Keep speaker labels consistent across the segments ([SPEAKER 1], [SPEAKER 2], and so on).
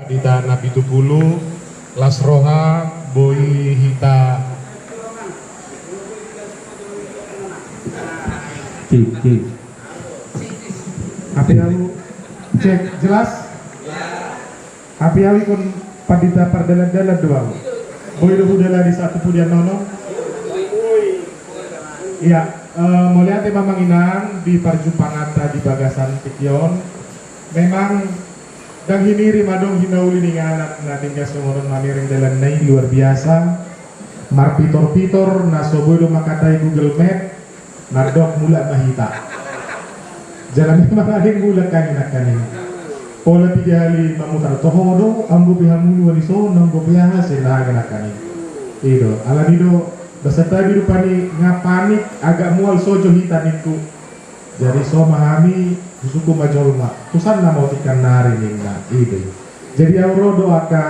[SPEAKER 1] di tanah Pitupulu, Lasroha, Boy Hita.
[SPEAKER 2] Cik. Api aku cek jelas. Api aku kon padita pardalan-dalan doang. Boy do hudala di satu pudian nono. Iya, melihat Mamang Inang di Parjumpangata di Bagasan Pikion. Memang dan hiniri madong hinauli ning anak na tinggal sumurun maniring dalan nai luar biasa. Marpitor-pitor na soboy do makatai Google Map. Nardok mula mahita. Jalan memang ada yang mula kanin. Pola 3 kali mamutar tohodo, ambo pihamulu waliso, nambo pihahasin na kanin. Itu, ala nido beserta biru pani ngapanik agak mual sojo hitaniku. Jadi so mahami suku majolma. Tusan na mau ikan nari ningna itu. Jadi auro doaka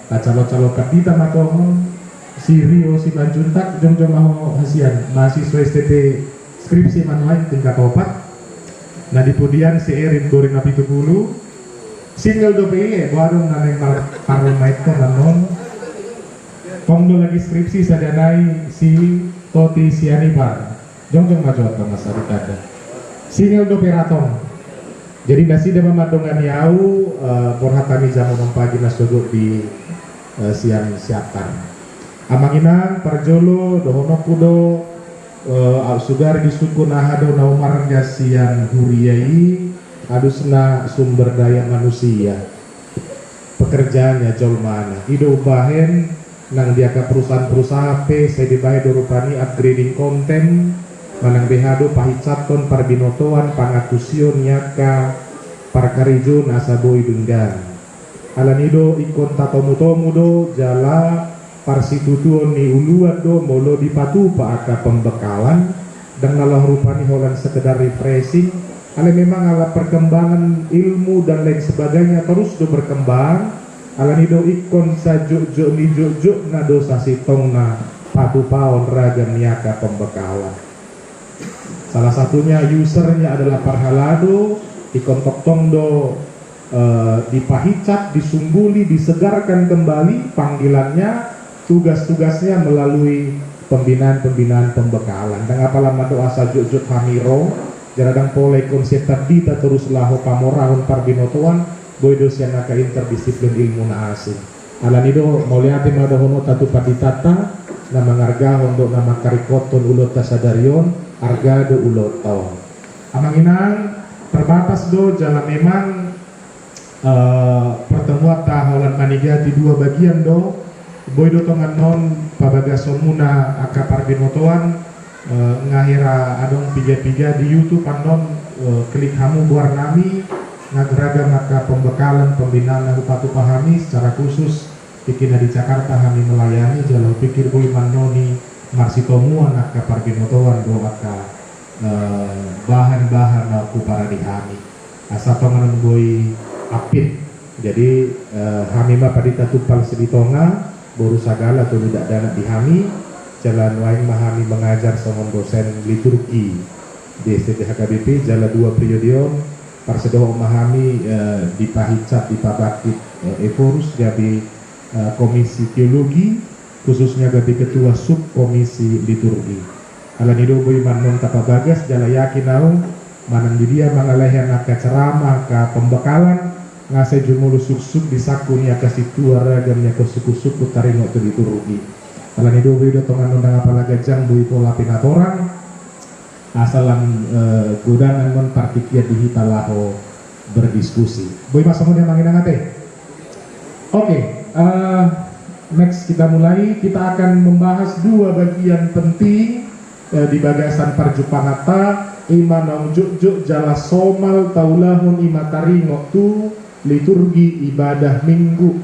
[SPEAKER 2] calo-calo kapita matohon si Rio si Banjuntak jom mau hasian mahasiswa STT skripsi manual tingkat 4. Nah di kemudian si Erin Dorin Nabi Tugulu single dope warung naneng parlemait nanon Kongdo lagi skripsi sadanai si Toti Sianibar jong maju atau masa dikada single dope ratong jadi nasi dan memadongan yau borhatami jamu pagi nasodok di siang siapkan Amanginan, Parjolo, Dohonokudo, Sudari di suku Nahado Naumar Gasian Huriyai, adusna sumber daya manusia. Pekerjaannya jolmana. Ido bahen nang diaka perusahaan-perusahaan P, saya dibayar dorupani upgrading konten, manang behado pahicaton parbinotoan pangakusion nyaka parkarijo nasaboy denggan. Alanido ikon tatomu-tomu do jala parsitutuon ni uluan do molo dipatu pa aka pembekalan dan ngalah rupani holan sekedar refreshing ale memang ala perkembangan ilmu dan lain sebagainya terus do berkembang ala nido ikon sajuk ni juk na dosa sitong na patu paon ragam niaka pembekalan salah satunya usernya adalah Parhalado ikon toktong do dipahicat, disumbuli, disegarkan kembali panggilannya tugas-tugasnya melalui pembinaan pembekalan dan apalah mado asa juk hamiro jaradang pole konsep tadi tak terus laho pamorahun parbinotoan boydo sianaka interdisiplin ilmu na asing alanido mauliati mado hono tatu paditata nama ngarga untuk nama karikoton ulot tasadarion arga do uloton amanginang terbatas do jalan memang pertemuan taholan maniga di 2 bagian do Boydo tongan non pabagasomuna aka parbinotoan ngahira adong piga-piga di YouTube anon klik hamu buar nami ngagraga maka pembekalan pembinaan upatu pahami secara khusus pikirnya di Jakarta kami melayani jalan pikir boleh manoni marsitomuan aka parbinotoan do aka bahan-bahan aku para dihami asa tongan boy apit jadi kami mah padita tupal seditonga boru sagala atau tidak dana dihami jalan lain mahami mengajar sama dosen liturgi di STT HKBP jalan 2 periodion parsedoho mahami dipahicat dipabakit eforus jadi komisi teologi khususnya gabi ketua subkomisi liturgi alanido boy manon tapabagas jalan yakin nau manang di dia mangalehan ka ceramah ka pembekalan ngasih jumulu suk-suk disakunya kasih tua ragamnya ke suku-suku taringo itu diturugi kalau ini dobi udah tongan undang apa lagajang bui pola pinatorang asalan gudangan non partikia di hitalaho berdiskusi bui mas kemudian manginang ate oke next kita mulai kita akan membahas 2 bagian penting di Bagasan Parjumpangata imanang juk jala somal taulahun imataringo tu liturgi ibadah minggu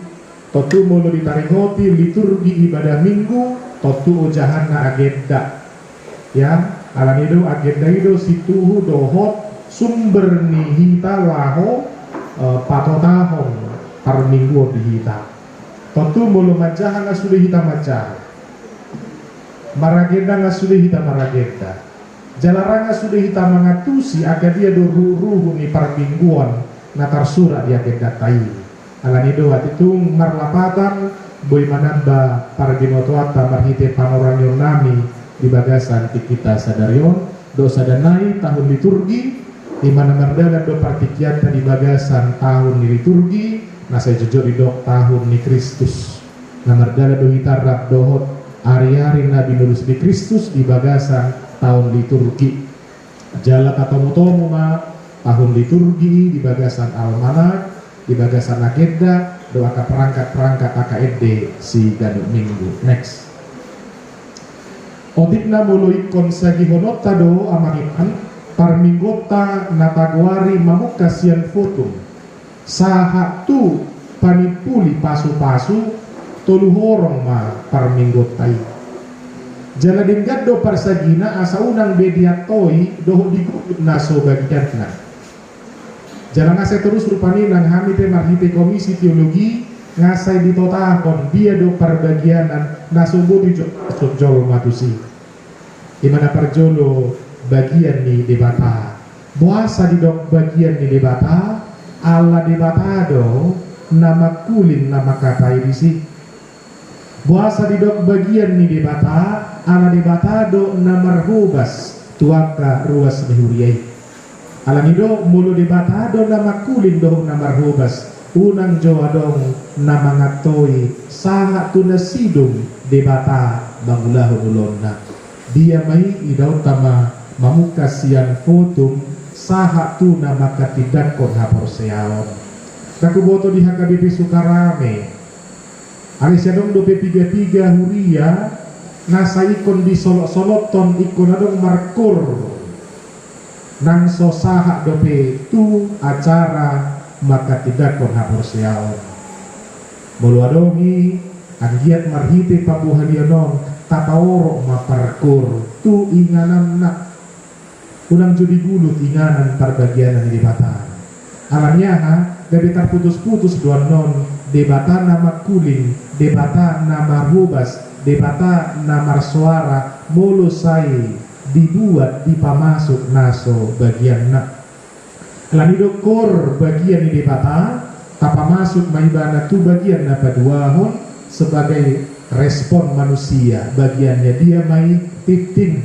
[SPEAKER 2] totu mulu ditaringoti liturgi ibadah minggu totu ojahana agenda ya alanido agenda itu situhu dohot sumber nihita laho patotahon par minggu dihita totu mulu majahana sudah hita majah maragenda nga sudah hita maragenda jalaranga sudah hita mangatusi aga dia do ruhu ni par mingguan natar surat dia kedatai alani doa itu marlapatan boy manamba para dinotuata marhite panoranyor nami di bagasan kita sadarion dosa danai tahun liturgi di mana merdana do partikiata di bagasan tahun di liturgi nasa jujur di dok tahun ni Kristus na merdana do hitarap dohot ari-ari nabi nulus di Kristus di bagasan tahun liturgi jala katomo-tomo ma tahun liturgi di bagasan almanak di bagasan agenda doa ka perangkat-perangkat AKED si gaduk minggu. Next otikna mulu ikon sagi honota do amangipan parminggota natagwari mamuka sian fotum saha tu panipuli pasu-pasu tolu horong ma parminggotai jala denggat do parsagina asa unang bediatoi doho digugud naso bagiatna jala ngasai terus rupani nang hami te marhite komisi teologi ngasai ditotahon dia do parbagianan naso bodi jol matusi dimana parjolo bagian ni debata buasa di dok bagian ni debata ala debata do nama kulin nama katai disi buasa di dok bagian ni debata ala debata do nama rubas tuaka ruas mehuriai ala ni do mulu debata do nama kulin do nama rubas unang jawa dong nama ngatoi saha tunasidum debata bangulah ulonna dia mai idau tama mamuka siang fotum saha tu nama katidak kon hapor seaon kaku boto di HKBP Sukarame Alisa dong dope 33 huria nasa ikon di solot-soloton ikon adong markur nang so saha dope tu acara maka tidak kon hapor seaon bolu adongi anggiat marhite pabuhalianon tapaoro maparkur tu inganan nak unang judi gulut inganan parbagianan debatan alamnya ha gabi terputus-putus dua non debata nama kuling debata nama rubas debata nama suara molusai dibuat dipamasuk naso bagian nak alami dokor bagian di debata tapa masuk maibana tu bagian napa duahon sebagai respon manusia bagiannya dia mai titin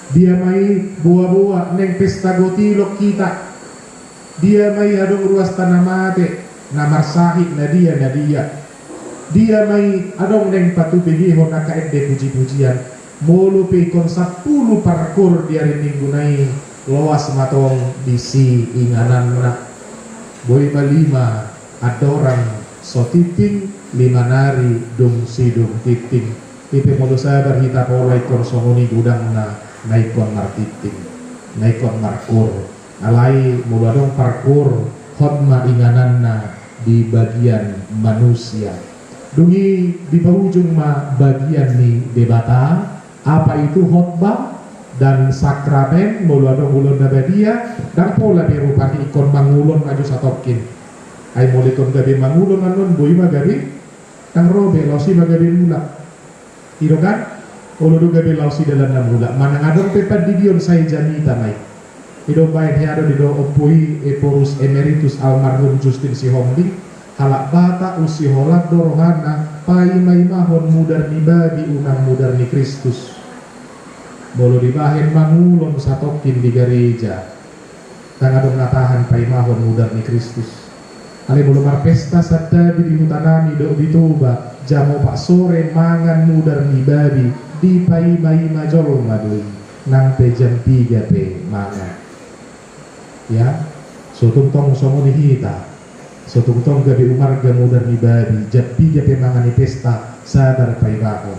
[SPEAKER 2] dia mai buah-buah neng pesta gotilok kita dia mai adong ruas tanah mate namar sahid na dia mai adong neng patu begiho nakaed de puji-pujian mulu pe kon 10 parkur di hari minggu nai loas matong disi inganan nak boy malima adorang so titing lima nari dung sidung titing ipe mulu sabar hita pola ikon songoni gudang na naikon martiting naikon markur alai mulu adong parkur hotma inganan na di bagian manusia dungi di ujung ma bagian ni debata apa itu khotbah dan sakramen mulu adong ulun nabadia dan pola dirupani ikon mangulon maju satokin ay mulikon gabi mangulon anon boy magabi tang robe lausi magabi mula iro kan ulu gabi lausi dalam mula manang adong pepad didion say janita may ido bayan hiado dido opui eporus emeritus almarhum Justin Sihombing halak bata usi holat dorohana pai may mahon mudar ni babi unang mudar ni Kristus bolo dibahin mangulon satokin di gereja tang adong natahan pai mahon mudar ni Kristus ale bolo marpesta sadda di hutanami do dituba jamo pak sore mangan mudar ni babi di pai mai majol madui nang pe jam 3 pe mangan ya sotung tong songo ni hita sotung tong gabi umarga mudar ni babi jam 3 pe mangan ni pesta sadar pai bahon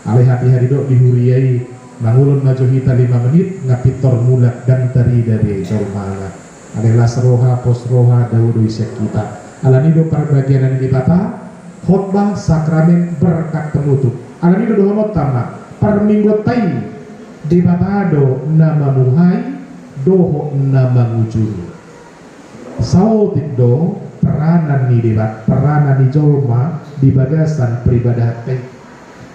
[SPEAKER 2] ale hati-hati do dihuriai mangulun maju hita 5 menit ngapitor mulak dan tari dari jormala adalah seroha posroha daudu isyak kita alanido perbagianan dibata khotbah sakramen berkat penutup alanido dohonot tama perminggotai dibatado nama muhai doho nama ngujuru sautik do peranan ni debat peranan ni jolma di bagasan peribadatan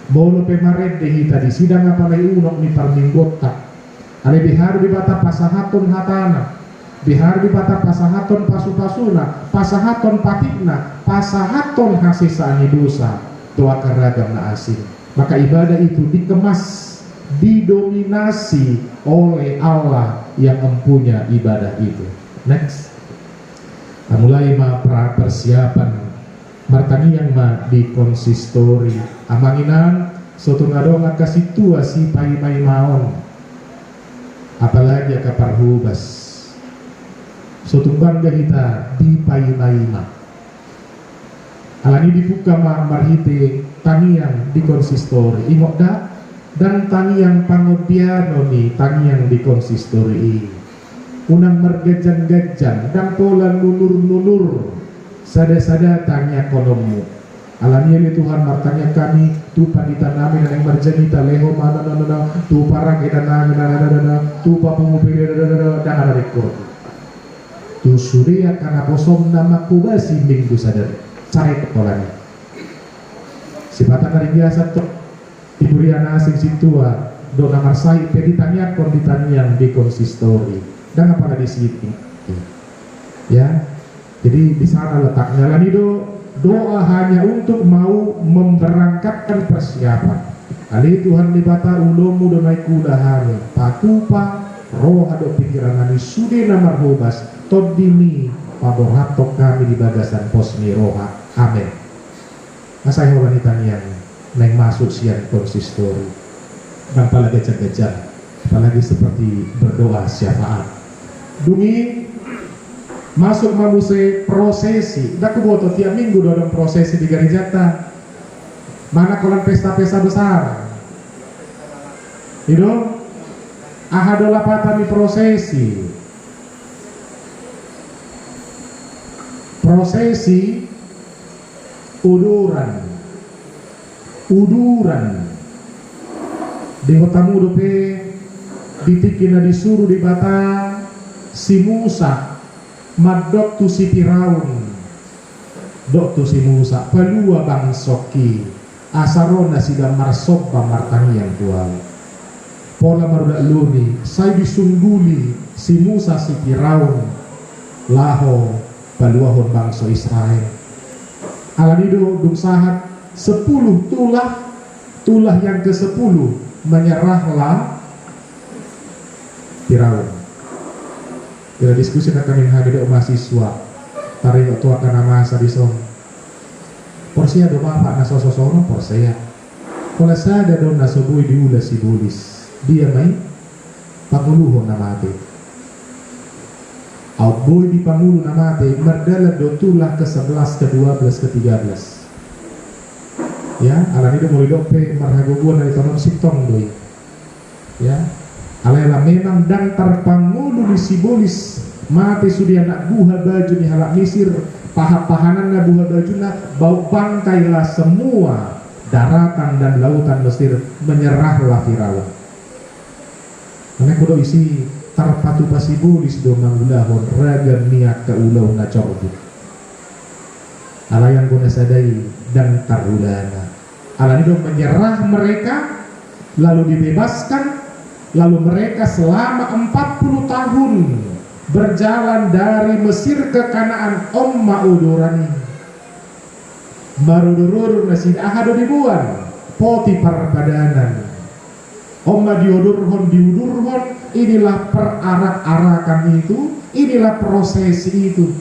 [SPEAKER 2] bolo pemaret hita di sidang apalai unok ni parminggota ale biharu di bata pasahatun hatana bihar di bata pasahaton pasu-pasuna, pasahaton patikna, pasahaton hasisani dosa, doa keragam na asing. Maka ibadah itu dikemas, didominasi oleh Allah yang mempunyai ibadah itu. Next, mulai persiapan martanian di konsistori amanginan soto ngadonga kasih tua si pai maon, apalagi ke parhubas soto bangga kita di pai ma alani dibuka marhite tanian di konsistori ingok da dan tanian pangodiano ni tanian di konsistori unang mergejan-gejan dan pola nulur-nulur sada-sada tanya konomu alani ini Tuhan martanya kami tupa ditanami dan yang marjanita leho mana tupa rakyat dan tupa pengupir dan ada rekor tu surya karena bosom nama kubasi minggu sadar cari kepolanya sifatan hari biasa tuh iburiana asing situa do namar sai peditanya konditanian di konsistori dan apa di situ ya. Jadi di sana letaknya lani doa hanya untuk mau memberangkatkan persiapan ali Tuhan libata ulomu donai kudahani patupa roh ado pikiran ani sude namar hobas todimi pabohatok kami di bagasan posmi roha amin. Asai wanita yang neng masuk siang konsistori dan pala gejak-gejak apalagi seperti berdoa syafaat dungi masuk mamuse prosesi dak boto tiap minggu dalam prosesi di gereja mana kolan pesta-pesta besar itu ahadola patami prosesi uduran di hotamu dope ditikina disuruh di bata si Musa madok tu si Firaun dok tu si Musa palua bangsoki asarona sida marsok martani yang tual pola marudak luni saya disungguli si Musa si Firaun laho paluahon bangso Israel alanido dung sahat 10 tulah yang ke-10 menyerahlah Firaun. Kita diskusi akan yang hadir mahasiswa tarik waktu akan nama sadison porsia do bapak nasososono porsia kalau saya ada do nasobui diulah si bulis dia main panguluhon namate outboy di pangulu namate merdala do tulah ke-11 ke-12 ke-13 ya alani do mulai dope marhagoguan dari tonon sitong doi ya alela memang dan terpangulu di sibolis mati sudah anak buha baju di halak Mesir pahanan na buha bajuna bau bangkailah semua daratan dan lautan Mesir menyerahlah Firaun karena kudo isi terpatu pasibolis do manggulahon ragam niat ke ulau na corbu alayang guna sadai dan tarulana alani do menyerah mereka lalu dibebaskan. Lalu mereka selama 40 tahun berjalan dari Mesir ke Kanaan Omma udurani marudurur nasid ahado dibuan poti perbadanan Omma diudurhon inilah perarak-arakan itu inilah prosesi itu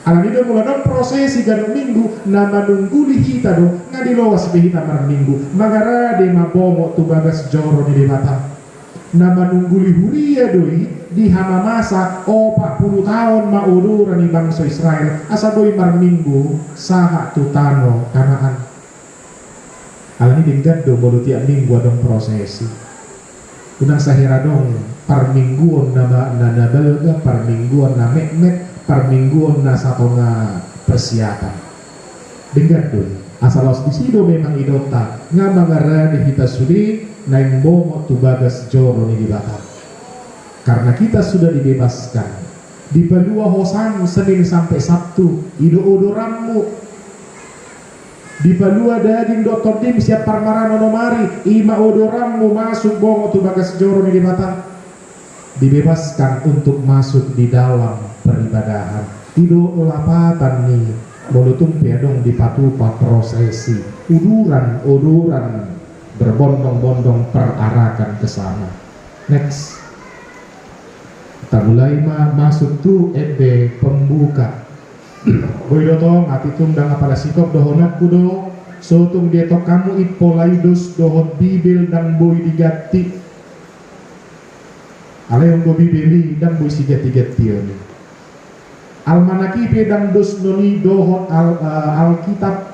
[SPEAKER 2] alanido muladon prosesi gado minggu nama nungguli hita do ngadilowas behita mar minggu magara de mabomo tu bagas joro di mata nama nungguli huria doi di hama masa 40 tahun mauduran di bangsa Israel asa boy mar minggu saha tutano Kanaan alani dinggat do bolu tiap minggu adong prosesi unang sahira dong par mingguon nama belga par mingguon na mekmet par mingguon na satonga persiapan dinggat do asalos disido memang idota ngabangara di kita sudi naing bomo tu bagas joro ni dibakar karena kita sudah dibebaskan di Palua Hosan Senin sampai Sabtu ido odorammu di Palua dading doktor dim siap parmarano nomari ima odorammu masuk bomo tu bagas joro ni dibakar dibebaskan untuk masuk di dalam peribadahan. Ido lapatan nih molutum pedong di patupa prosesi uduran berbondong-bondong perarakan ke sana. Next, kita mulai masuk tuh pembuka. Boydoto mati tundang apala sikop dohonok kudo sotung dieto kamu ipolaidos dohon bibel dan boy digati alehong go bibeli dan boy sigati-gati ini almanaki pedang dos noni dohon alkitab.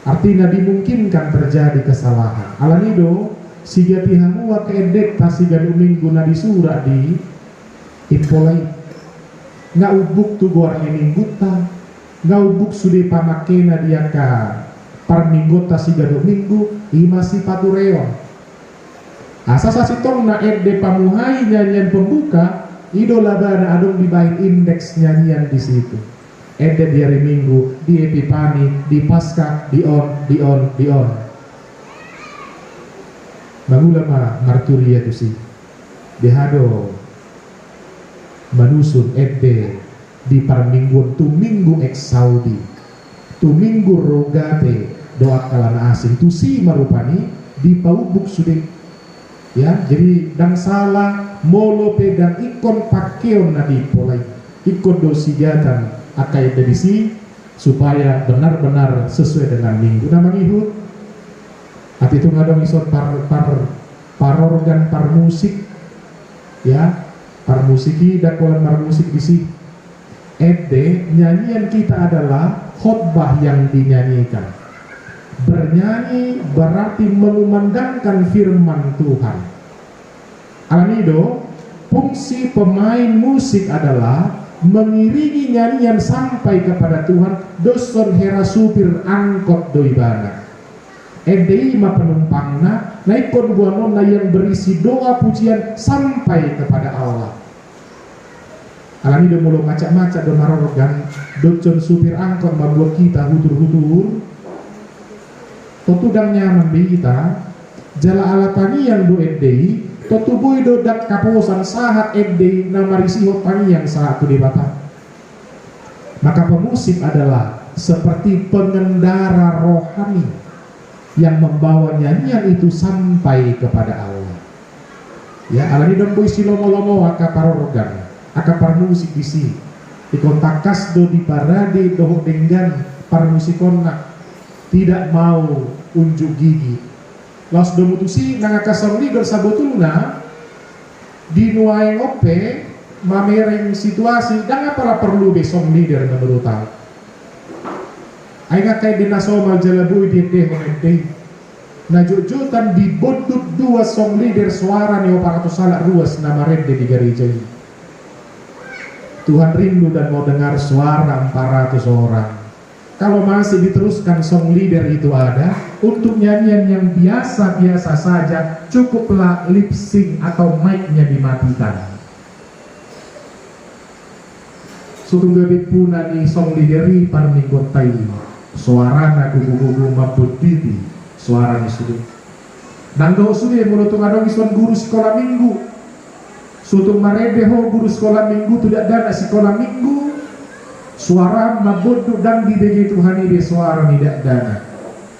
[SPEAKER 2] Artinya dimungkinkan terjadi kesalahan. Alanido sigati hamua keedek tasigan minggu na disura di ipolai nga ubuk tu gorang minggota nga ubuk sudah pamakena dia ka parminggota sigado minggu imasi patureon asa sasitong na ede pamuhai nyanyian pembuka idola bana adong dibahin indeks nyanyian di situ. Ede di hari Minggu, di Epipani, di Pasca, di on. Mangulama marturia tu si. Dihado manusun ede di parmingguan tu minggu ex Saudi. Tu minggu rogate doa kalana asing tu si marupani di paubuk sudah. Ya, jadi dan salah molo pedang ikon pakeon na di polai. Ikon dosigatan akai edisi supaya benar-benar sesuai dengan minggu nama ngihut hati itu ngadong isot par organ par musik ya par musiki dakwaan par musik disi nyanyian kita adalah khotbah yang dinyanyikan. Bernyanyi berarti mengumandangkan firman Tuhan. Alanido fungsi pemain musik adalah mengiringi nyanyian sampai kepada Tuhan. Doson hera supir angkot doibana edei ma penumpangna naikon buanona yang berisi doa pujian sampai kepada Allah. Alami do mulo macak-macak do marogan docon supir angkot mabuat kita hutur-hutur totudang nyaman kita jala alatani yang do edei totuboy do dak kaposan sahat edei namarisi hotani yang saat tu debata. Maka pemusik adalah seperti pengendara rohani yang membawa nyanyian itu sampai kepada Allah. Ya, alani dong boy silomo-lomo akaparogan, akapar musik disi. Ikontakas do di parade doh denggan par musikonna tidak mau unjuk gigi. Laos do mutusi nangakasam leader sabotulna di nuai ope mamereng situasi dan apalah perlu besok leader menurut tahu. Aina kay dinasomal jalaboy di honente. Najujutan di bodut dua song leader suara ni oparato salak ruas nama rende di gereja ini. Tuhan rindu dan mau dengar suara 400 orang. Kalau masih diteruskan song leader itu ada, untuk nyanyian yang biasa-biasa saja cukuplah lip sync atau mic-nya dimatikan. Sutung gabi puna ni song leaderi parminggot tai. Suara na gugu-gugu mabuditi suara ni sudah. Nanggo sudah menutung adong ison guru sekolah minggu. Sutung marede ho guru sekolah minggu tidak ada sekolah minggu. Suara mabodu dan di begi Tuhan ini suara tidak dana.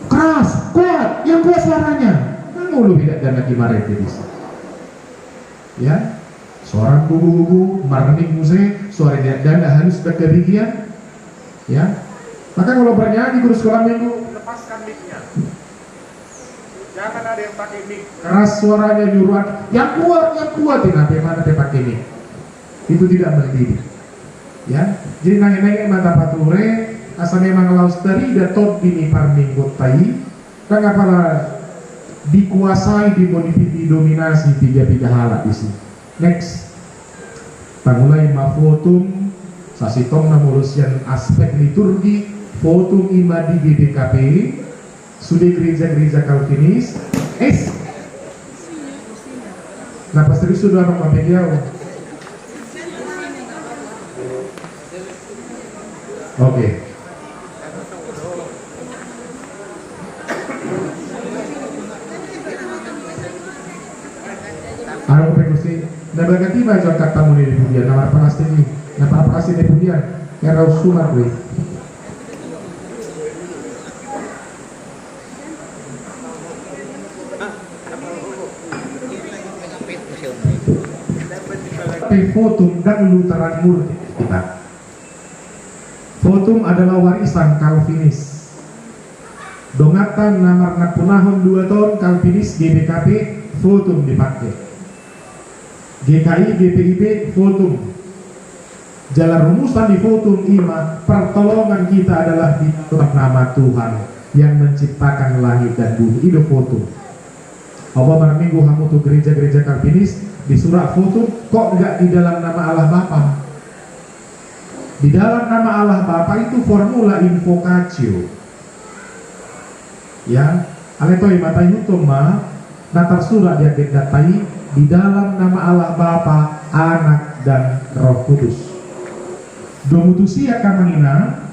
[SPEAKER 2] Keras, kuat, yang kuat suaranya. Mulu tidak dana di marede bisa. Ya, suara gugu-gugu marning muse suara tidak dana harus berkebigian. Ya. Maka kalau bernyanyi guru sekolah minggu lepaskan mic-nya. Jangan ada yang pakai mic. Keras suaranya nyuruhan. Yang kuat ini mana dia pakai mic. Itu tidak mendidik. Ya, jadi nanya-nanya mata pature asal memang laus teri datot bini parminggot tai. Kan apalah dikuasai didominasi tiga halak di sini. Next. Pangulai mafotum sasitong namulusian aspek liturgi foto ima di GBKP sudah gereja-gereja Calvinis nah pasti sudah orang media oke. Ano pa gusto na bagati ba jang katamu ni pudian na parapasti ni pudian kaya sumat we fotum dan lutaran murni kita. Fotum adalah warisan Calvinis. Dongatan namar napunahon 2 tahun Calvinis GBKP fotum dipakai. GKI GPIP fotum. Jalan rumusan di fotum ima pertolongan kita adalah di dalam nama Tuhan yang menciptakan langit dan bumi. Itu fotum. Apa minggu kamu tuh gereja-gereja Calvinis di surat fotum kok enggak di dalam nama Allah Bapa? Di dalam nama Allah Bapa itu formula invocatio. Ya, aletoi mata yutum natar surat dia datai di dalam nama Allah Bapa, Anak dan Roh Kudus. Domutusia kamangina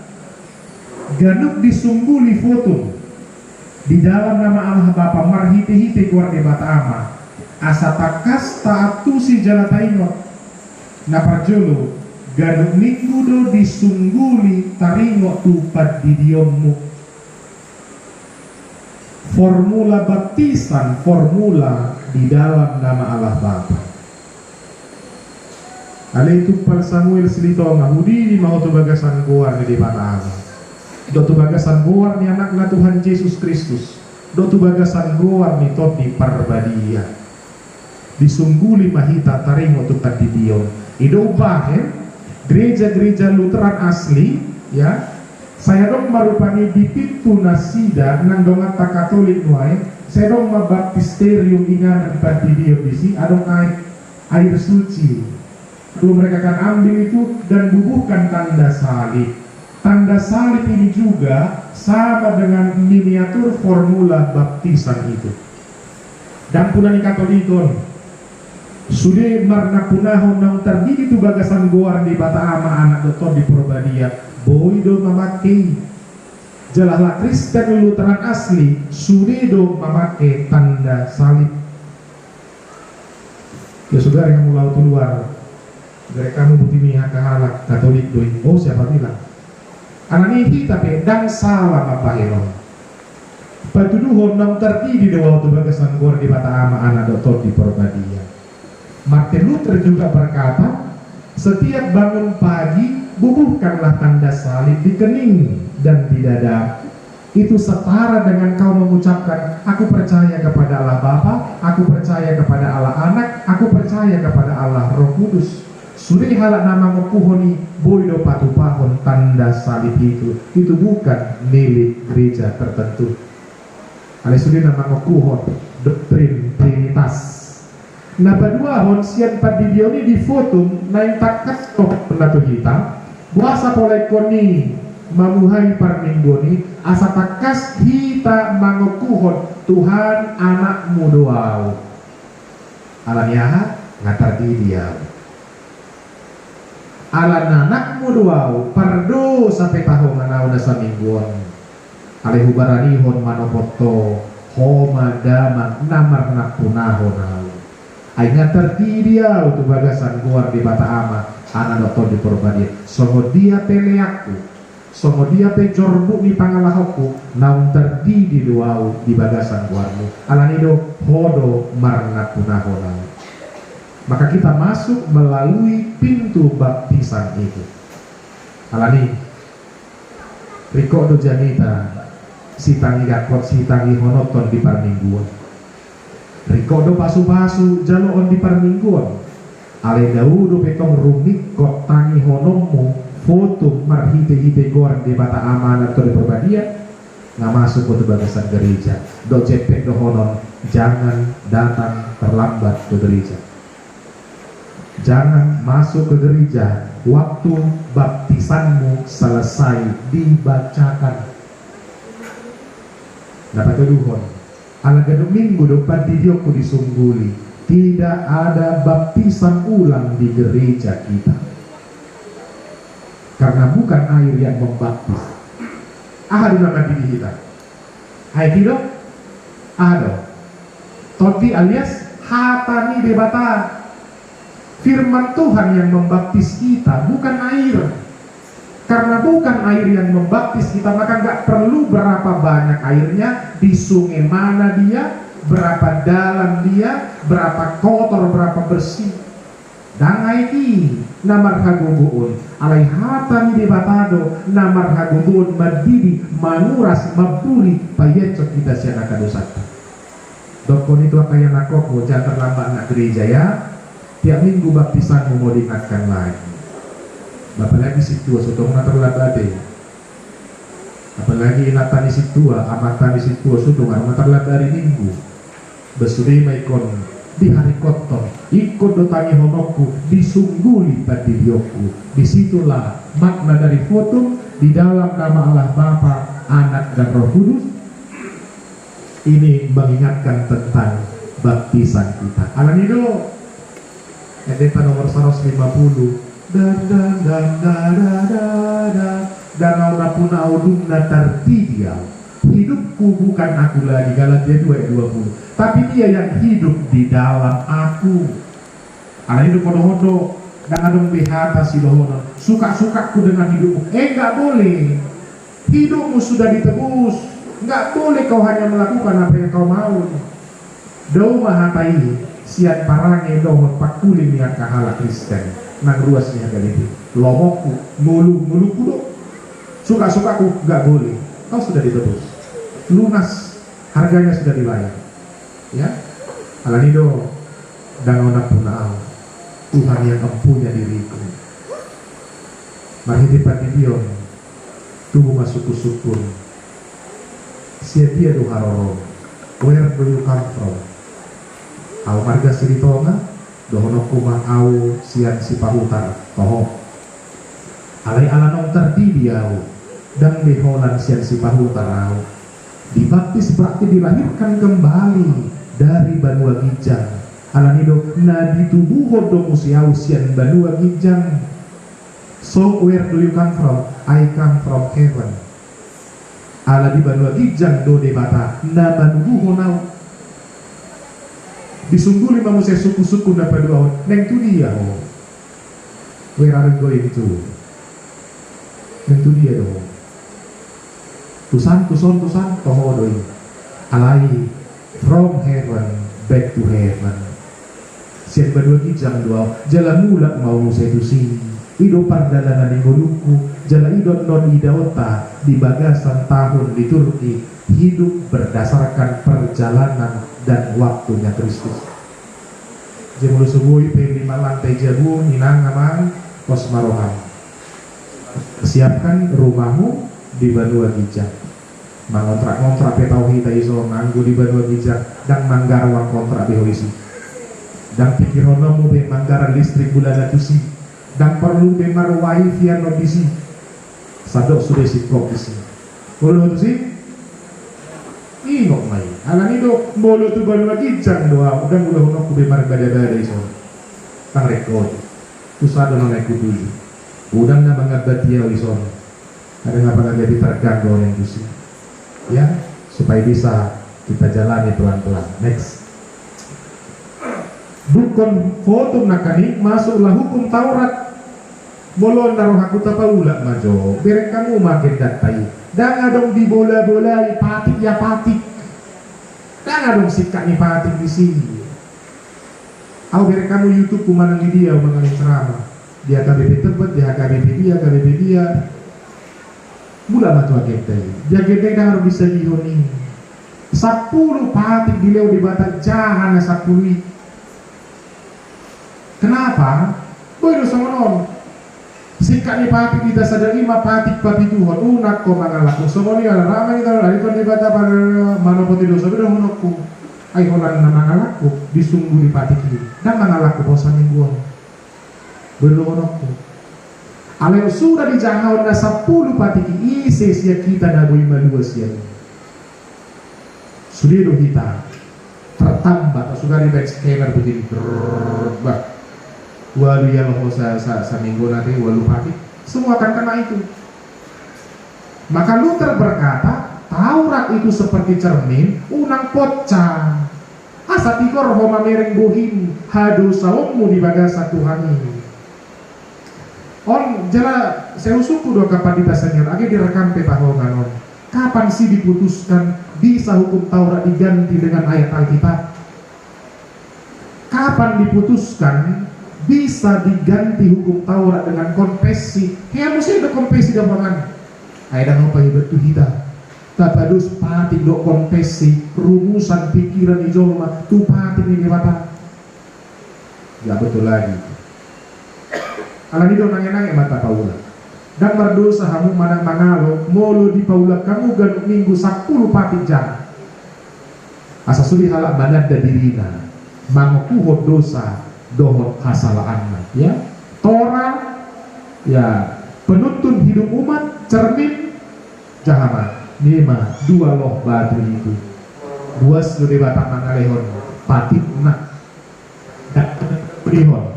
[SPEAKER 2] ganuk disungguli fotum di dalam nama Allah Bapa marhite-hite keluarga bata ama asatakas taatu si jalatainot na parjolo ganuk minggudo disungguli taringo tupad di diomu. Formula baptisan, formula di dalam nama Allah Bapa. Ale itu par Samuel silito ngahudi di mau tu bagasan goar di bata ama. Do tu bagasan goar ni anak na Tuhan Yesus Kristus. Do tu bagasan goar ni tot di parbadia. Disungguli mahita taringo tupad di diom. Ido bahen gereja-gereja Lutheran asli ya. Saya dong marupani di pintu nasida nang dongat tak Katolik nuai. Saya dong mabaptisterium ingan di diom bisi adong air suci. Lalu mereka akan ambil itu dan bubuhkan tanda salib. Tanda salib ini juga sama dengan miniatur formula baptisan itu. Dan punani Katolikon sudah marna punahon nang terdiri itu bagasan goar di bata ama anak doktor di Purbadia boido memakai jalahlah Kristen Lutheran asli sudah memakai tanda salib. Ya saudara yang mulai keluar dari kamu butimiha kehalak Katolik doi. Oh siapa bilang anak ini tapi dan salah apa heron patuduhon nang terdiri di waktu bagasan goar di bata ama anak doktor di Purbadia. Martin Luther juga berkata, setiap bangun pagi bubuhkanlah tanda salib di kening dan di dada. Itu setara dengan kau mengucapkan, aku percaya kepada Allah Bapa, aku percaya kepada Allah Anak, aku percaya kepada Allah Roh Kudus. Sudah halak nama menguhoni boido patupahon tanda salib itu bukan milik gereja tertentu. Ale sudah nama menguhon doktrin Trinitas. Nah berdua hon sian padi dia ni di foto naik takas tok penatu hitam buasa polai koni mamuhai parminggu ni asa takas hita mangokuhon Tuhan anakmu doau alaniaha ngatar di dia alan anakmu doau pardo sampai tahu manau dasa mingguan alehu barani hon manopoto homa daman namar napunahon aina terdiri untuk bagasan goar di bata ama anak doktor di Purbadia. Songo dia peleakku, songo dia pejorbu di pangalahku, naun terdiri doau di bagasan goarmu. Alanido hodo marna punahona. Maka kita masuk melalui pintu baptisan itu. Alani, rikodo janita, si tangi gakot, si tangi honoton di parmingguan. Rikodo pasu-pasu jaloon di parmingguan ale daudo petong rumik kot tangi honomu foto marhite-hite goar di bata amanat to di Purbadia nggak masuk ke bagasan gereja do cepet do honon jangan datang terlambat ke gereja, jangan masuk ke gereja waktu baptisanmu selesai dibacakan dapat tuduhon alaga minggu depan di dioku disungguli tidak ada baptisan ulang di gereja kita karena bukan air yang membaptis. Ahadu nama diri kita air tidak ahado toti alias hatani debata Firman Tuhan yang membaptis kita, bukan air. Karena bukan air yang membaptis kita, maka nggak perlu berapa banyak airnya, di sungai mana dia, berapa dalam dia, berapa kotor, berapa bersih. Dan aiki namar hagubuun alai hata mi batado namar hagubuun madidi manguras mabuli payetso kita siana kadosata. Dokon itu akan yang nakok jangan terlambat nak gereja ya. Tiap minggu baptisanmu mau diingatkan lagi. Bapak lagi situa sudah terlambat deh. Apalagi natani situa, amatani situa sudah terlambat hari minggu. Besuri maikon di hari kotor, ikut dotangi honokku, disungguli padilioku. Disitulah makna dari foto di dalam nama Allah Bapa, Anak dan Roh Kudus. Ini mengingatkan tentang baptisan kita. Alami dulu. Ayat nomor 150. Danau napuna udumna tartidia. Hidupku bukan aku lagi, Galatia 2:20. Tapi dia yang hidup di dalam aku. Alami hidup hodo-hodo dan adong behata silohono. Suka-sukaku dengan hidupmu. Enggak boleh. Hidupmu sudah ditebus. Enggak boleh kau hanya melakukan apa yang kau mau. Dau mahatai siat parange dohon pakuli niat kahala Kristen nang ruasnya galiti lomokku mulu kudo suka-sukaku enggak boleh. Kau sudah ditebus, lunas, harganya sudah dibayar. Ya, alanido dangona punao Tuhan yang empunya diriku. Mahitipan dion tubuh masuk syukur. Siapia do haroro, where do you come from? Au marga siritonga, dohono kuma au sian si pahutar, toho. Alai alanong terdidiau, dan beholan sian si pahutar au. Dibaptis berarti dilahirkan kembali dari Banua Gijang. Alanido na ditubuh do musiau sian Banua Gijang. So where do you come from? I come from heaven. Ala di Banua Gijang do debata na banubuho nau. Disungguli manusia suku-suku na paduahon neng tu dia oh. Where are you going to? Neng tu dia do. Tusan toho doi. Alai from heaven back to heaven. Siap Banua Gijang doa jalan mulak mau sedusi. Ido pardalanan di Moluku, jala idon non idaota di bagasan tahun di Turki, hidup berdasarkan perjalanan dan waktunya Kristus. Jemulu subuhi pe 5 lantai jagung minang amang pos marohan. Siapkan rumahmu di Banua Gijang. Mangontrak pe tau hita iso nganggu di Banua Gijang dan manggarwang kontrak behoisi. Dan pikironomu be manggaran listrik bulan atusi. Dan perlu memar wifi yang notisi sadok sudah siklok isi bolo tu sih ingok mai alang itu bolo tu Banua Gijang doa udah mulai honok memar bada-bada iso tang rekod tu sadok naik dulu udah na mengabat dia iso ada ngapa jadi terganggu oleh isi ya supaya bisa kita jalani pelan-pelan. Next. Dukon foto nakani masuklah hukum Taurat. Bolon naruh aku tapaula majo. Bereng kamu makin datai. Dan adong di bola-bola patik ya patik. Dan adong sikak ni patik di sini. Au bereng kamu YouTube kumanang di dia mengenai ceramah. Dia KBB tebet, dia KBB dia. Mula matu agente. Dia gede harus bisa dihoni. 10 patik di leo di batak jangan 10. Kenapa? Boy do sama non. Sikap ni patik kita sadar 5 patik pati Tuhan. Unak ko mangalaku. Semua ni ala ramai kita dari tuan dibata pada mana poti dosa beda hunokku. Ay holan na mangalaku disungguh di patik ini. Dan mangalaku bosan ni buang. Beda hunokku. Aleo sudah dijangkau na 10 patik isi sia kita na boy malua sia. Sudah do kita tertambah sudah di back scanner begini. Bah. Walu yang mau sa minggu nanti walu pagi semua akan kena itu. Maka Luther berkata Taurat itu seperti cermin unang pocah. asa tikor homa mereng bohim hado saommu di bagasa Tuhan ini on jala saya usuku do kapadita senior age direkam pe pahongan on kapan sih diputuskan bisa hukum Taurat diganti dengan ayat Alkitab? Kapan diputuskan bisa diganti hukum Taurat dengan konfesi? Kayak mesti ada konfesi gampang. Ayat apa ibarat tu kita? Tapadus pati do konfesi rumusan pikiran ijolma tu pati ini mata. Ya betul lagi. Alani do nangya mata Paula. Dan berdosa kamu manang mangalo molo di Paula kamu ganuk minggu 10 pati jam. Asa suli halak banat da dirina. Mangokuhot dosa dohot hasalaanna ya. Torah ya penuntun hidup umat cermin jahaman. Nima dua loh batu itu. Dua sudah batang mangalehon patik nak. Dan lehon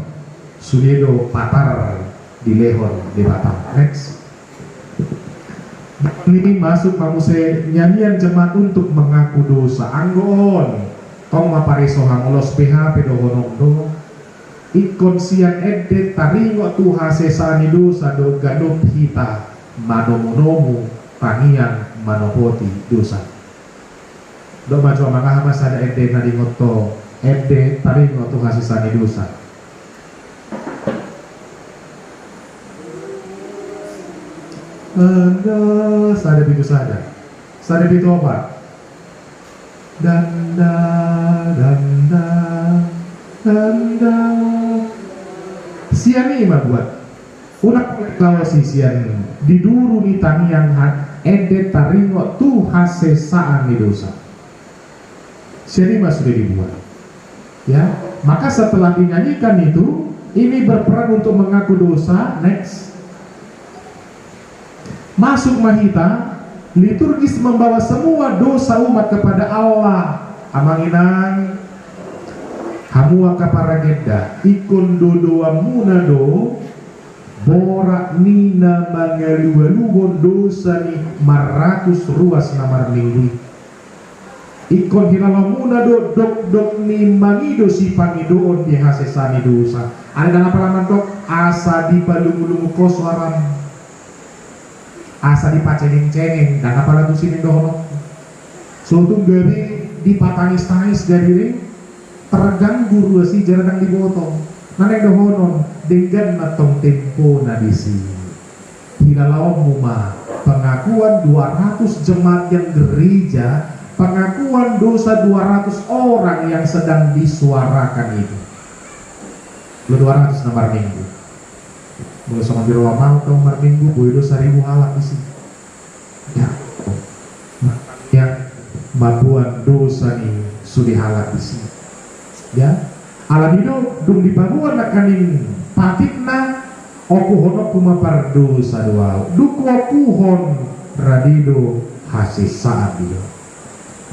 [SPEAKER 2] sudedo patar di lehon di batang. Next. Ini masuk mamuse nyanyian jemaat untuk mengaku dosa. Anggon tong mapareso hangolos PHP dohonondo ikon sian edde taringo tuha sesani dosa do gadop hita manomonomu pangian manopoti dosa do majo makahamas ada edde naringoto edde taringo tuha sesani dosa. Sada bitu obat danda sian ini mah buat unak lawasi sian diduru di tangian hat ede taringo tu hasesaan di dosa sian ini mah sudah dibuat ya. Maka setelah dinyanyikan itu ini berperan untuk mengaku dosa. Next. Masuk mahita liturgis membawa semua dosa umat kepada Allah. Amanginang hamua kaparageda ikon dodoa munado borak nina mangalualuhon dosa ni maratus ruas namar minggu ikon hilala munado dok dok ni mangido si pangidoon di hasesani dosa. Ada dalam palaman tok asa di palungu-lungu kosoaran asa dipacengeng-cengeng dan apalagi sini dohono suatu gari dipatangis-tangis dari terganggu ruasi jarang dibotong nanti dohonon dengan matong tempo nadisi hilalawam muma pengakuan 200 jemaat yang gereja pengakuan dosa 200 orang yang sedang disuarakan itu 200 nomor minggu boleh sama biro amal atau nomor minggu boleh dosa 1000 halak isi ya yang mabuan dosa ini sudah halak isi ya alamido dung dipabuan nakanin patitna okuhon kumapar dosa doa duku okuhon radido hasil saat dia.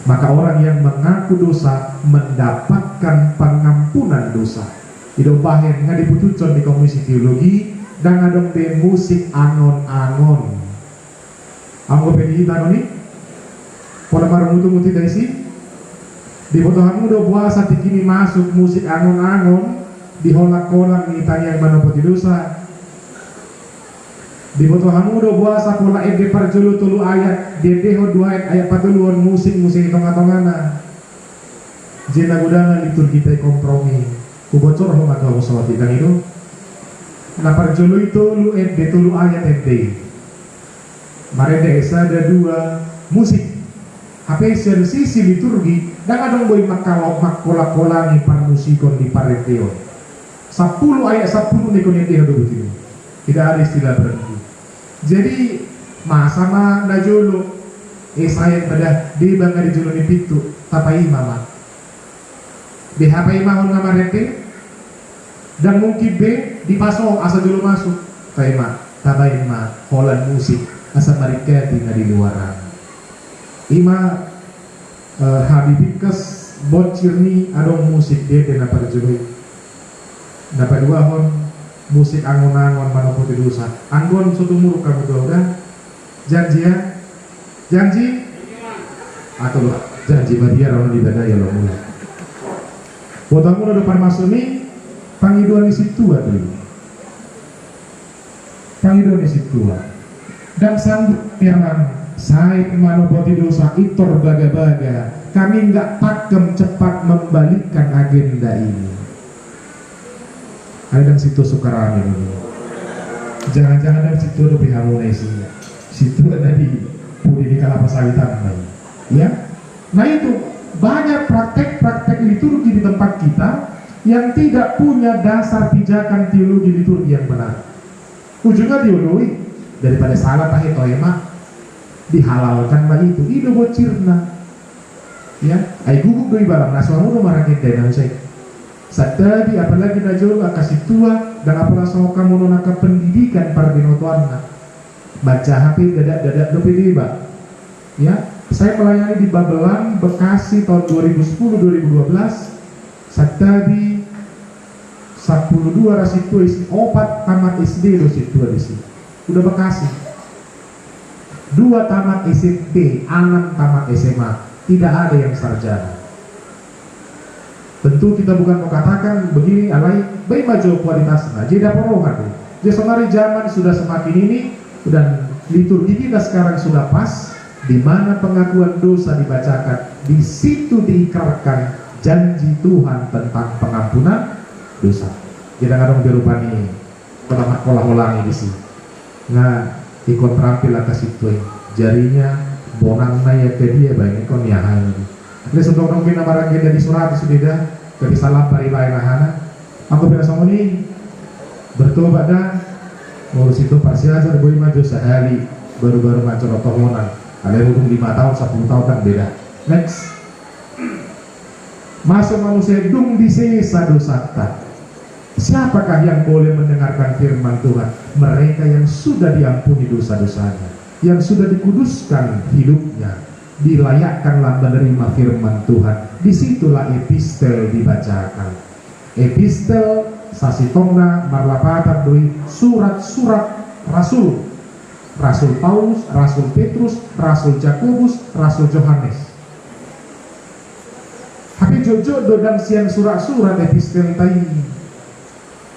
[SPEAKER 2] Maka orang yang mengaku dosa mendapatkan pengampunan dosa. Hidup bahen nggak diputuskan di komisi teologi dan ngadong de musik angon-angon. Anggo penihita noni, pada marung mutu dari si. Di potongan udah puasa tikini masuk musik angon-angon di holak-holak nih tanya yang mana poti dosa. Di foto hamudo puasa pola ede parjolo tulu ayat dedeho dua ayat patuluan musik tonga-tongana jena gudangan litur kita kompromi kubocor ho atau pesawat ikan itu nah parjolo itu lu ede tulu ayat ede marede esa ada dua musik HP sisi liturgi dan adong boy makalok makola-kola nih pan musikon di pareteo 10 ayat 10 nih kon ede do begitu tidak ada istilah berhenti. Jadi masa mah na jolo saya pada di bangga di jolo ni pitu tapai mama di hapai mahon ngamarete dan mungkin B dipasok asa jolo masuk tapai mah tapai mah holan musik asa mereka tinggal di luaran ima habibikas bocir ni adong musik dia kena pada jolo dapat dua hon musik angon-angon mana putih dosa anggon suatu muruk kamu tuh udah janji ya janji atau janji badia orang di dada ya lo mulai Botamu na depan masuk ni pangiduan di situ dulu. Pangiduan di situ. Dan sanggup firman, saya manopoti dosa itor baga-baga. Kami nggak pakem cepat membalikkan agenda ini. Ada dan situ sukarame ini. Jangan-jangan dan situ ada pihak Indonesia. Situ ada di Pudi di Kalapa Sawitan. Ya, nah itu banyak praktek-praktek liturgi di tempat kita yang tidak punya dasar pijakan teologi liturgi yang benar. Ujungnya diului daripada salah tahe toema dihalalkan lah itu bocirna. Ya, ai guguk doi barang nasuamu marang kita dan saya. Sadari apalagi najol kasih tua dan apalah sama kamu nonaka pendidikan para dinotuanna. Baca HP dadak dopi ba. Ya, saya melayani di Babelan, Bekasi tahun 2010-2012. Sadari 12 rasitu isi 4 tamat SD do situ di sini. Udah Bekasi. 2 tamat SMP, 6 tamat SMA. Tidak ada yang sarjana. Tentu kita bukan mau katakan begini alai baik maju kualitasnya. Jadi porohan. Jadi semari zaman sudah semakin ini dan liturgi kita sekarang sudah pas, di mana pengakuan dosa dibacakan, di situ diikrarkan janji Tuhan tentang pengampunan dosa. Kita nggak dong dirupani kolah ulangi di sini. Nah, ikut terampil lah ke situ jarinya bonang naya ke dia banyak kon ya hal. Jadi sebelum dong kita barang kita di surat sudah ke salam paribai lahana. Aku bilang sama ini bertobat dah. Ngurus itu pasti aja boleh maju sehari baru-baru maju rotongonan. Ada yang udah 5 tahun, 10 tahun kan beda. Next, masuk manusia dung di sesa dosata. Siapakah yang boleh mendengarkan firman Tuhan? Mereka yang sudah diampuni dosa-dosanya, yang sudah dikuduskan hidupnya, dilayakkanlah menerima firman Tuhan. Disitulah epistel dibacakan. Epistel sasitongna marlapatan doi surat-surat rasul. Rasul Paulus, Rasul Petrus, Rasul Jakobus, Rasul Yohanes. Tapi jojo dodang siang surat-surat epistel tai.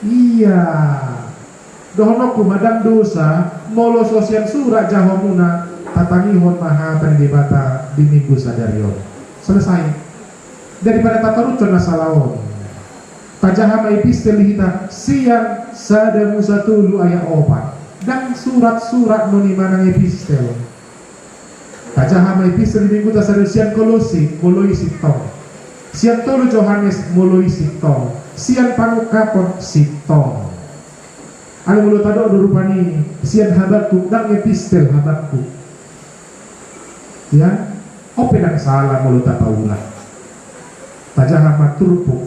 [SPEAKER 2] Iya. Dohono kumadang dosa, molo sosial surat jahomuna, tatangihon maha tandibata di minggu sadarion. Selesai. Daripada tatarucon nasalawon. Tajahama epistel kita siang sadamu satulu ayat 4. Dan surat-surat noni manang epistel. Tajahama epistel di minggu tasarusian Kolosi, Koloi sitong. Siang tolu Yohanes muloi sitong. Siang panukapon sitong. Ano mulut tado durupani siang Habakuk dan epistel Habakuk. Ya, ope nang salah mulut tapaulah. Tajahama turpuk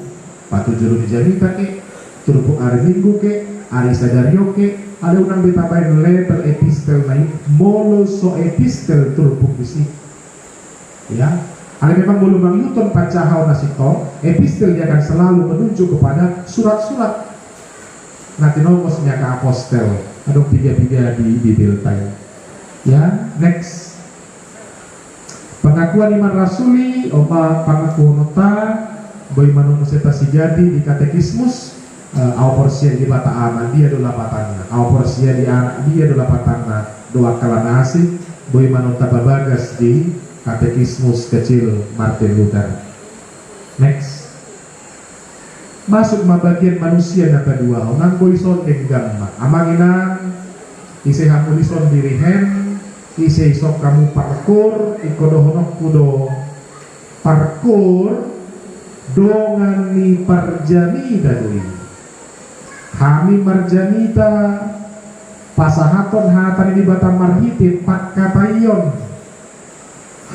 [SPEAKER 2] patu juru dijanita ke, turpuk hari minggu ke, hari sadario ke. Ada unang ditapain level epistel naik molo so epistel turpuk bisi. Ya, ada memang belum menguton pacahau nasito, epistel dia akan selalu menunjuk kepada surat-surat. Nanti nomosnya ke apostel, ada tiga-tiga di biltai. Ya, next. Pengakuan iman rasuli, pengakuan nota, bagaimana museta sejati di katekismus. Auporsia di bata aman dia dola patanna, auporsia di anak dia dola patanna, doa kalana asik, boy manota babagas di katekismus kecil Martin Luther. Next, masuk bagian manusia yang kedua, onang boy son gamma, amanginan, isi hamulison dirihen, isi sok kamu parkur, ikodohonok kudo parkur, dongan ni parjani dadui. Kami marjanita pasahaton hatan di batang marhiti pak katayon.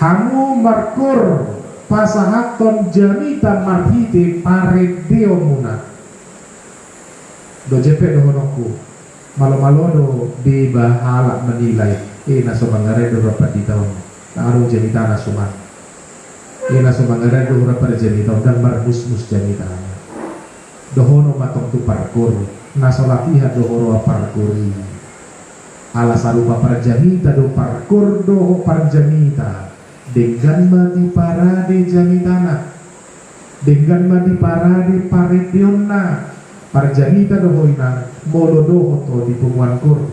[SPEAKER 2] Hamu markur pasahaton janita marhiti paredeo muna. Do jepe do honoku. Malo-malo do di bahala menilai. Naso mangare do rapat di tahun. Taruh janita nasuman. Naso mangare do rapat janita dan marbus-mus janita. Dohono matong tu parkur nasolatiha dohoro parkuri ala sarupa parjanita do parkur doho parjanita dengan mati parade janitana dengan mani parade paredionna parjanita dohoina molodohoto di pumuankur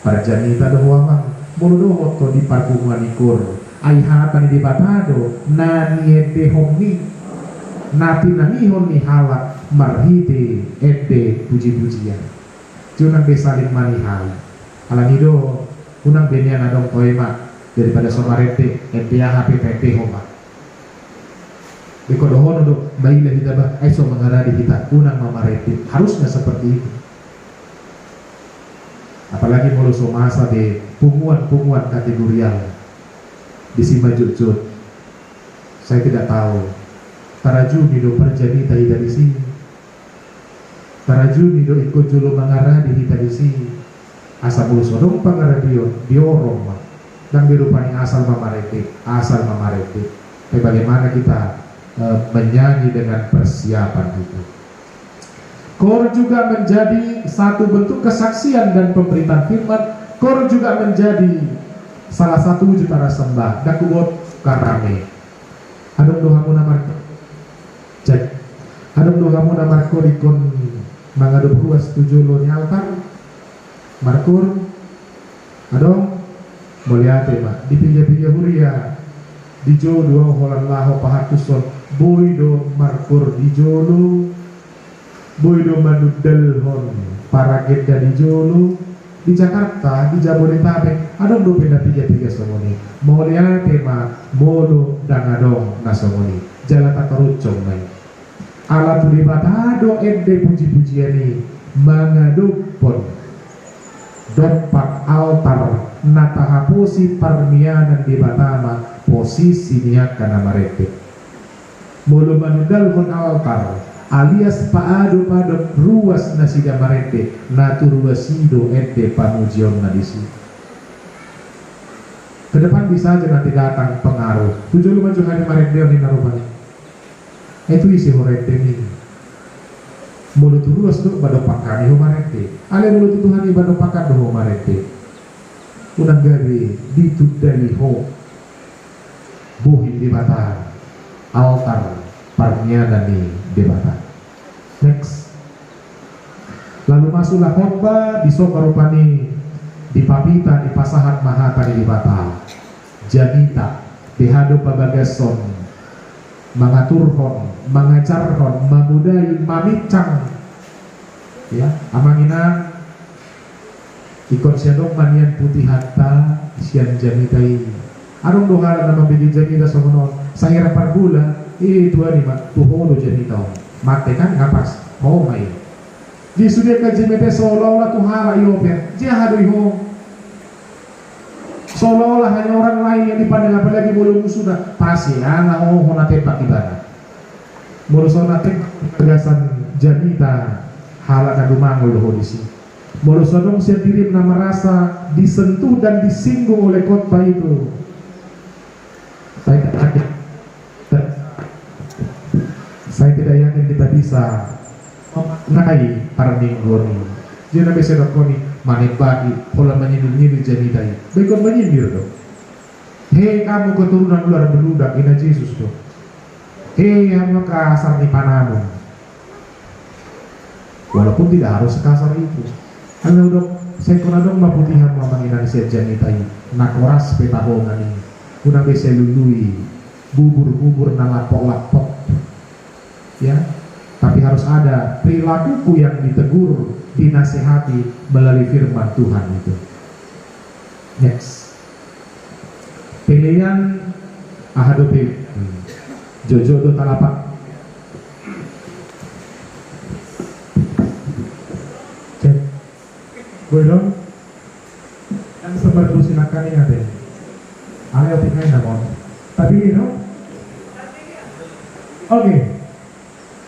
[SPEAKER 2] parjanita dohoamang molodohoto di parpumuanikur aihatan di batado nani ede homni nati nanihon ni halak marhite ede puji-pujian junang besalin manihal alanido unang benian adong poema daripada somarete ede HP PP homa Bikodohono do baila kita bah aiso mengaradi kita unang mamarete harusnya seperti itu. Apalagi kalau somasa de pumuan kategorial di Simajujut. Saya tidak tahu. Tarajumi do perjanita hita di sini. Tarajumi do ikut julu mengaradi hita di sini. Asa bulu sodong pangaradio diorong mah. Dan dirupani asal mamarete. Tapi bagaimana kita menyanyi dengan persiapan itu. Kor juga menjadi satu bentuk kesaksian dan pemberitaan firman. Kor juga menjadi salah satu wujud tara sembah. Dakubot karame. Adong dohamu namarko. Jadi, adong dohamu namarko dikon mangadop ruas tujulo ni altar. Markur. Adong moliate mak. Di pinggir-pinggir huria. Di jodoh holan laho pahatuson. Boydo markur di jolo Boydo manudel hon para geda di jolo di Jakarta di Jabodetabek adong do peda tiga somoni molia tema molo dan adong nasomoni jalan takarucong mai ala tu batado ede puji-pujiani mangadupon dopak altar natahapusi parmianan di batama posisinya kana marete molo manudal hon altar alias paado pada ruas nasida marete natu ruasido ede pamujion nadisi. Ke depan bisa aja nanti datang pengaruh. Tujuh lu maju hari marete ni narubani. Itu isi horete ni. Molo tu ruas tu bado pakani ho marete. Ale molo tu Tuhan bado pakan ho marete. Unang gabi ditudali ho. Buhin di mata. Altar parmianan di debatan. Next. Lalu masuklah khotbah di sokarupani di papita di pasahat mahata di bata. Janita dihadu pabagason mangaturhon, mangacarhon, mamudai, mamicang. Ya, amangina ikon siadong manian putih hatta sian janitai. Arong dohala na mabili janita sa monon. Sa hirapan bulan, dua ni tuhono janita. Mate kan ngapas, mau may. Di sudah ka jemete seolah-olah tuhara iyoper, jahado iho. Seolah-olah hanya orang lain yang dipandang apalagi belum sudah pasti ana oh honate pak ibana. Mulu sonate tegasan janita halana dumangol ho di sini. Mulu sonong sendiri merasa disentuh dan disinggung oleh khotbah itu. Saya tidak yakin kita bisa memaknai para minggu ini. Dia nabi sedekoni manik bagi pola menyindir-nyindir janidai. Baikon menyindir dong. Hei kamu keturunan ular beludak ina Yesus dong. Hei kamu kasar di panamu. Walaupun tidak harus sekasar itu. Hanya dong saya kena dong maputihan mamanginan si janidai. Nakoras petahongan ini. Kuna bisa lului bubur-bubur na lapok-lapok ya, tapi harus ada perilakuku yang ditegur, dinasehati melalui firman Tuhan itu. Next, pilihan ahadope Jojo do talapak cek gue dong yang sebar dulu silakan ya deh. Ayo tinggal namun, tapi you know, oke.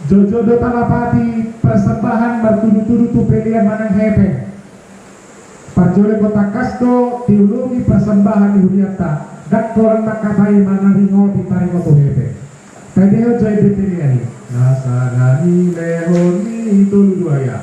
[SPEAKER 2] Jojo do talapati persembahan bertudu-tudu tu pilihan manang hepeng. Parjole kota kasto diulungi persembahan di huniata. Dak orang tak katai mana ringo di taringo tu hepeng. Kadeo joy betiriani. Nasanani lehoni itu dua ya.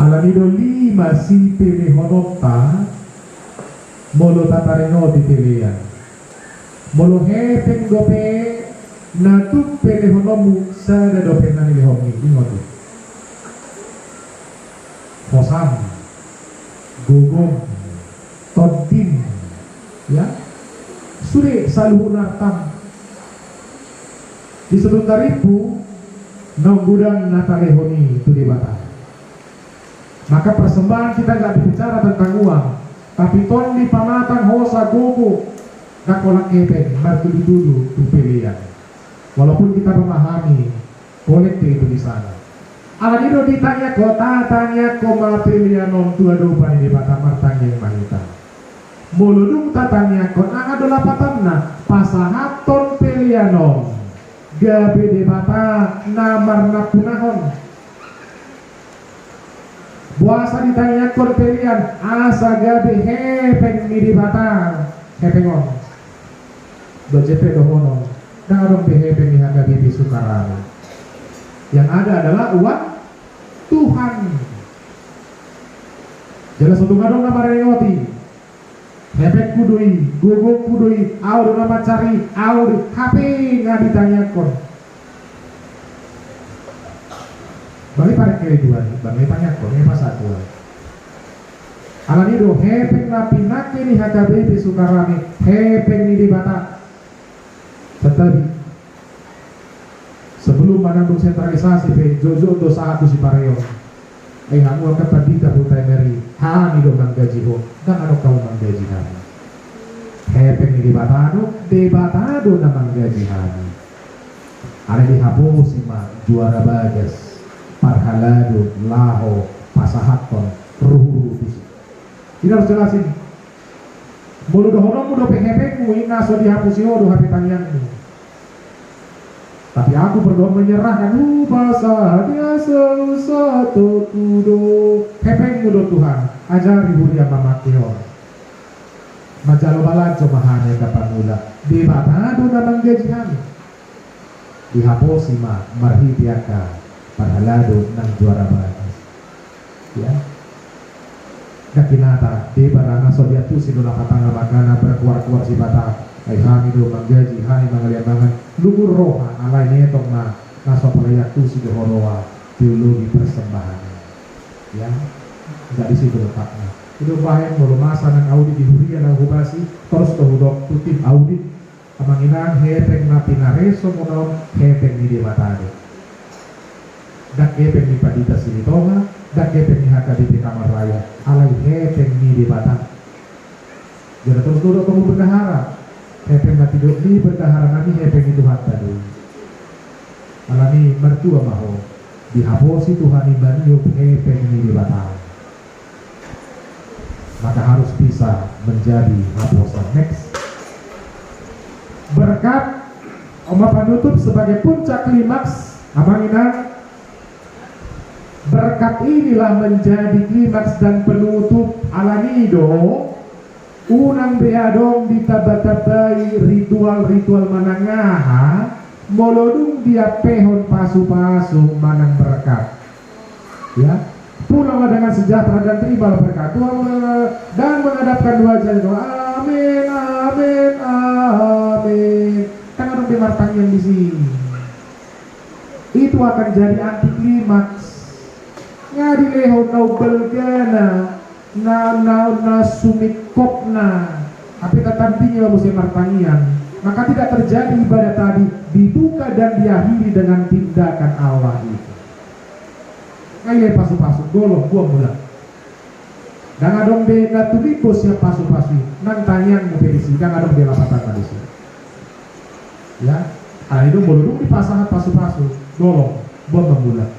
[SPEAKER 2] Alanido lima si pili honota molo tatareno di pilihan molo hepeng dope na tu pili honomu sada dope na nilihomi ingotu posam gugum todin ya suri saluhur nartam di sedutaripu nonggudang natarehoni itu di batang. Maka persembahan kita nggak bicara tentang uang, tapi ton di pamatang hosa gogo nakolak kepeng martudu-dudu tu pilihan. Walaupun kita memahami kolektif itu di sana. Alanido ditanya kota tanya koma pilihan non tua dopan di bata martang yang manita. Muludung tatanya kon adalah patamna pasahaton pilihan non gabe di bata namar napunahon. Puasa ditanya korpelian asa gabe hepeng miri batang hepengon dojepe dohono dan adong hepeng ni haga bibi sukarana. Yang ada adalah uang Tuhan. Jelas untuk adong nama rengoti hepeng kudui guguk kudui au nama cari au HP nggak ditanya kon. Bagi para kehidupan, bagi banyak kok, ini pas aku. Alanido hepeng na pinake ni hakabe sukarami, hepeng ni di bata. Tetapi sebelum menanggung sentralisasi pe jojo dosa aku si pareo. Kamu akan pandita putai meri, hani do manggaji ho, dan ano kau manggaji hani. Hepeng ni di bata do na manggaji hani. Ada di hapus ma juara bagas. Parhalado, laho, pasahaton, ruhu fisik. Kita harus jelasin. Mulu dohono mudo PHP ku ina so dihapusi ho do HP tanyangmu. Tapi aku berdoa menyerahkan bahasa dia satu kudo. HP mudo Tuhan, ajari budia mamakio. Majalo balajo mahane kapan mula. Di batado na manggajihan. Dihapusi ma marhipiaka. Parhalado ng juara batas ya nakinata di barana sobyatu sinula katanga magana berkuar-kuar si bata ay hamido manggaji hani mangaliabangan lugur roha alay netong na naso palayatu si dohorowa teologi persembahan ya nggak di situ letaknya itu bahaya melumasa ng audit di huria ng hubasi terus tohudok tutim audit amanginang hepeng na pinareso mo hepeng ni di matado dak hepeng ni padita silitonga, dak hepeng ni hakadi di kamar raya, alay hepeng ni di batang. Jadi terus tunggu berdahara, hepeng na tidur di berdahara nami hepeng itu hatta dulu. Alani mertua maho, dihaposi Tuhan ibaniyo hepeng ni di batang. Maka harus bisa menjadi haposan. Next. Berkat Oma penutup sebagai puncak klimaks, amanginang berkat inilah menjadi klimaks dan penutup alanido unang beadong ditabatabai ritual-ritual manangaha molodung dia pehon pasu-pasu manang berkat ya pulanglah dengan sejahtera dan terimalah berkat Tuhan dan menghadapkan wajah doa amin amin amin kan ada martang yang di sini itu akan jadi anti klimaks ngadi leho nau belgana na sumikop na tapi tatampinya musim martangian maka tidak terjadi ibadah tadi dibuka dan diakhiri dengan tindakan Allah itu ngaya pasu-pasu golong buang bulan dan adong be natuliko siap pasu-pasu nang tanyang ngepedisi dan adong be lapatan kadisi ya itu bolong di pasangan pasu-pasu golong buang bulan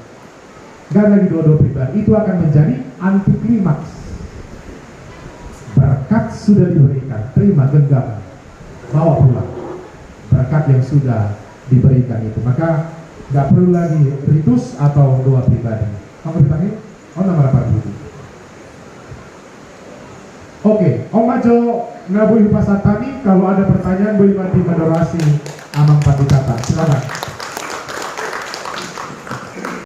[SPEAKER 2] dan lagi doa-doa pribadi itu akan menjadi anti klimaks. Berkat sudah diberikan, terima genggam, bawa pulang berkat yang sudah diberikan itu. Maka nggak perlu lagi ritus atau doa pribadi. Kamu ditanya, oh nama apa dulu? Oke, Om Majo ngabui pasatani, kalau ada pertanyaan boleh mati moderasi Amang Panditata. Silakan.